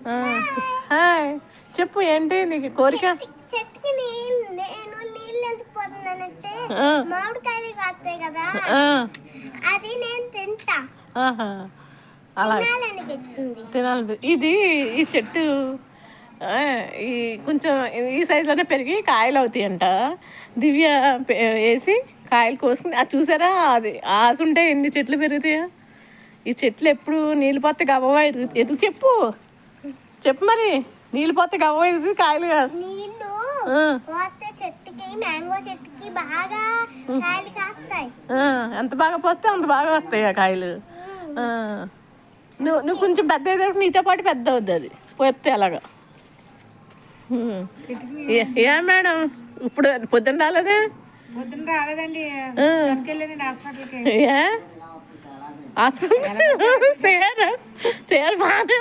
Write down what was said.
Hi చెప్పు, ఏంటి నీకు కోరిక? చెట్టుకి నేను నీళ్ళు ఎందుకు పోతున్నానంటే మామిడికాయలు కాస్తాయి కదా, అది నేను తింటా. అలా తినాలి. ఇది ఈ చెట్టు ఈ కొంచెం ఈ సైజులోనే పెరిగి కాయలు అవుతాయంట. దివ్య వేసి కాయలు కోసుకుని అది చూసారా, అది ఆసుంటే ఎన్ని చెట్లు పెరుగుతాయో. ఈ చెట్లు ఎప్పుడు నీళ్ళు పోతే గవ్వ ఎదుగు చెప్పు మరి, నీళ్ళు పోతే గవ్వ ఎదుగు కాయలు నీళ్ళు పోతే చెట్టుకి, మ్యాంగో చెట్టుకి బాగా కాయలు కాస్తాయి. ఎంత బాగా పోతే అంత బాగా వస్తాయి ఆ కాయలు. నువ్వు కొంచెం పెద్ద అయితే నీతో పాటు పెద్ద అవుద్ది అది పోతే అలాగా. ఏ మేడం ఇప్పుడు పొద్దున్న రాలేదే? పొద్దున్న రాలేదండి, హాస్పిటల్కి. హాస్పిటల్ బాగా